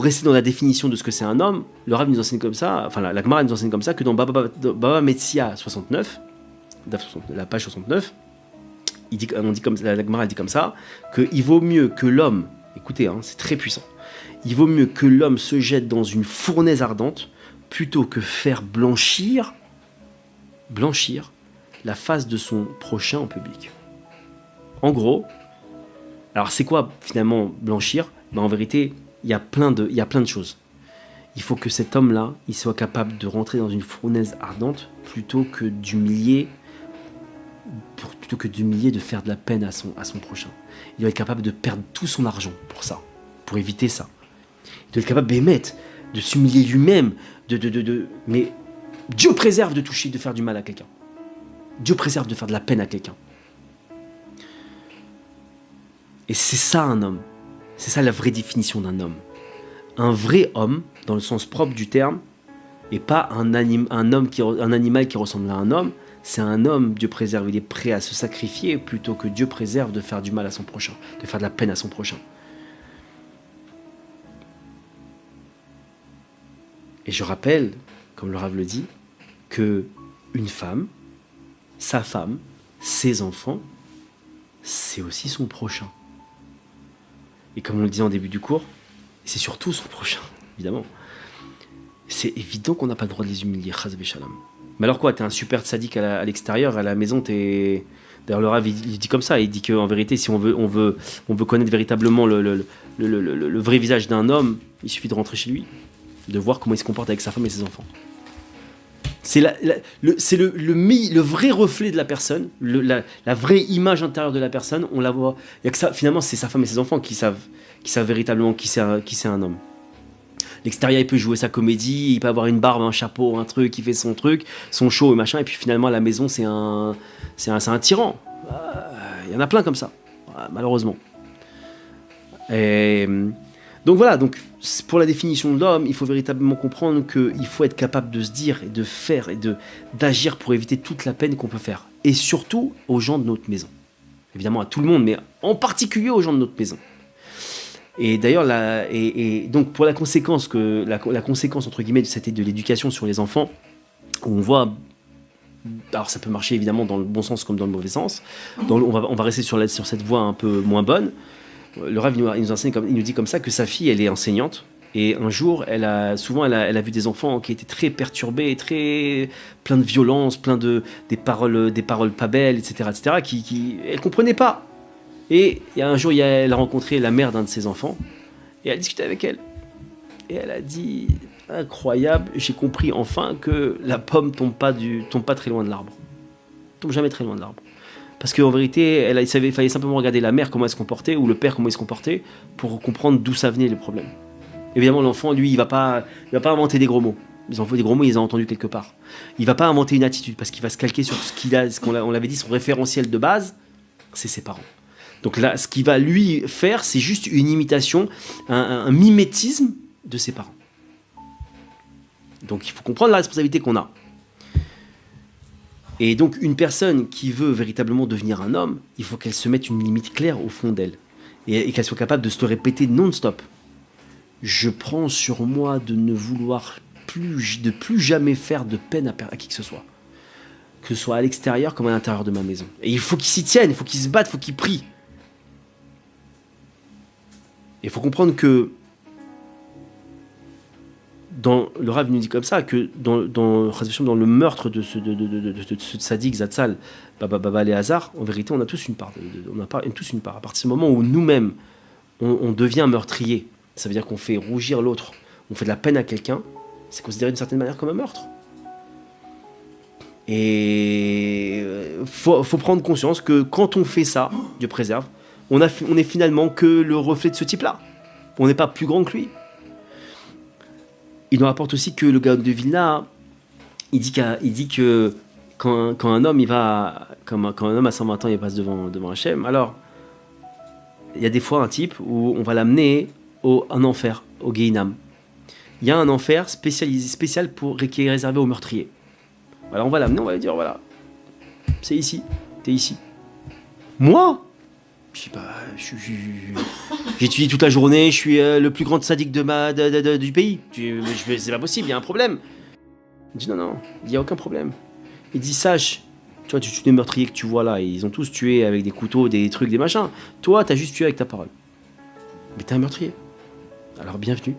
pour rester dans la définition de ce que c'est un homme, le Rav nous enseigne comme ça, enfin la Gemara nous enseigne comme ça, que dans Baba Metzia 69, la page 69, la Gemara dit comme ça, qu'il vaut mieux que l'homme, écoutez, hein, c'est très puissant, il vaut mieux que l'homme se jette dans une fournaise ardente plutôt que faire blanchir la face de son prochain en public. En gros, alors c'est quoi finalement blanchir? En vérité, il y a plein de choses. Il faut que cet homme-là, il soit capable de rentrer dans une fournaise ardente plutôt que d'humilier, de faire de la peine à son prochain. Il doit être capable de perdre tout son argent pour ça, pour éviter ça. Il doit être capable de s'humilier lui-même, mais Dieu préserve de toucher, de faire du mal à quelqu'un. Dieu préserve de faire de la peine à quelqu'un. Et c'est ça un homme. C'est ça la vraie définition d'un homme. Un vrai homme, dans le sens propre du terme, et pas un animal qui ressemble à un homme, c'est un homme, Dieu préserve, il est prêt à se sacrifier plutôt que Dieu préserve de faire du mal à son prochain, de faire de la peine à son prochain. Et je rappelle, comme le Rav le dit, que une femme, sa femme, ses enfants, c'est aussi son prochain. Et comme on le dit en début du cours, c'est surtout son prochain, évidemment. C'est évident qu'on n'a pas le droit de les humilier, chas v'shalom. Mais alors quoi, t'es un super tzaddik à l'extérieur, à la maison, t'es... D'ailleurs, le Rav, il dit comme ça, il dit qu'en vérité, si on veut connaître véritablement le vrai visage d'un homme, il suffit de rentrer chez lui, de voir comment il se comporte avec sa femme et ses enfants. C'est le vrai reflet de la personne, la vraie image intérieure de la personne, on la voit. Il y a que ça, finalement, c'est sa femme et ses enfants qui savent véritablement qui c'est un homme. L'extérieur, il peut jouer sa comédie, il peut avoir une barbe, un chapeau, un truc, il fait son truc, son show et machin, et puis finalement, à la maison, c'est un tyran. Il y en a plein comme ça, malheureusement. Donc voilà, pour la définition de l'homme, il faut véritablement comprendre qu'il faut être capable de se dire et de faire et d'agir pour éviter toute la peine qu'on peut faire. Et surtout aux gens de notre maison. Évidemment à tout le monde, mais en particulier aux gens de notre maison. Et d'ailleurs, donc pour la conséquence entre guillemets de l'éducation sur les enfants, où on voit, alors ça peut marcher évidemment dans le bon sens comme dans le mauvais sens, on va rester sur cette voie un peu moins bonne. Le Rav il nous enseigne, il nous dit comme ça que sa fille, elle est enseignante, et un jour, elle a vu des enfants qui étaient très perturbés, très plein de violence, des paroles pas belles, etc., qui elle comprenait pas. Et il y a un jour, elle a rencontré la mère d'un de ses enfants, et elle a discuté avec elle. Et elle a dit, incroyable, j'ai compris enfin que la pomme tombe pas très loin de l'arbre, tombe jamais très loin de l'arbre. Parce qu'en vérité, il fallait simplement regarder la mère comment elle se comportait, ou le père comment il se comportait, pour comprendre d'où ça venait le problème. Évidemment, l'enfant, lui, il va pas inventer des gros mots. Des gros mots, il les a entendus quelque part. Il va pas inventer une attitude, parce qu'il va se calquer sur on l'avait dit, son référentiel de base, c'est ses parents. Donc là, ce qu'il va lui faire, c'est juste une imitation, un mimétisme de ses parents. Donc il faut comprendre la responsabilité qu'on a. Et donc, une personne qui veut véritablement devenir un homme, il faut qu'elle se mette une limite claire au fond d'elle. Et qu'elle soit capable de se le répéter non-stop. Je prends sur moi de ne vouloir plus jamais faire de peine à qui que ce soit. Que ce soit à l'extérieur comme à l'intérieur de ma maison. Et il faut qu'il s'y tienne, il faut qu'il se batte, il faut qu'il prie. Et il faut comprendre que le Rav nous dit comme ça, que dans le meurtre de ce tzaddik Zatzal, Baba Léazar, en vérité, on a tous une part. Tous une part. À partir du moment où nous-mêmes, on devient meurtrier, ça veut dire qu'on fait rougir l'autre, on fait de la peine à quelqu'un, c'est considéré d'une certaine manière comme un meurtre. Et faut prendre conscience que quand on fait ça, Dieu préserve, on est finalement que le reflet de ce type-là. On n'est pas plus grand que lui. Il nous rapporte aussi que le Gaon de Vilna, il dit que quand un homme à 120 ans, il passe devant Hachem, alors il y a des fois un type où on va l'amener en enfer, au Gehinam. Il y a un enfer spécial qui est réservé aux meurtriers. Alors on va l'amener, on va lui dire, voilà, c'est ici, t'es ici. Moi, Je sais pas, j'étudie toute la journée, je suis le plus grand sadique du pays. C'est pas possible, il y a un problème. Il dit non, il n'y a aucun problème. Il dit sache, tu vois, tu tues des meurtriers que tu vois là, ils ont tous tué avec des couteaux, des trucs, des machins. Toi, t'as juste tué avec ta parole. Mais t'es un meurtrier. Alors bienvenue.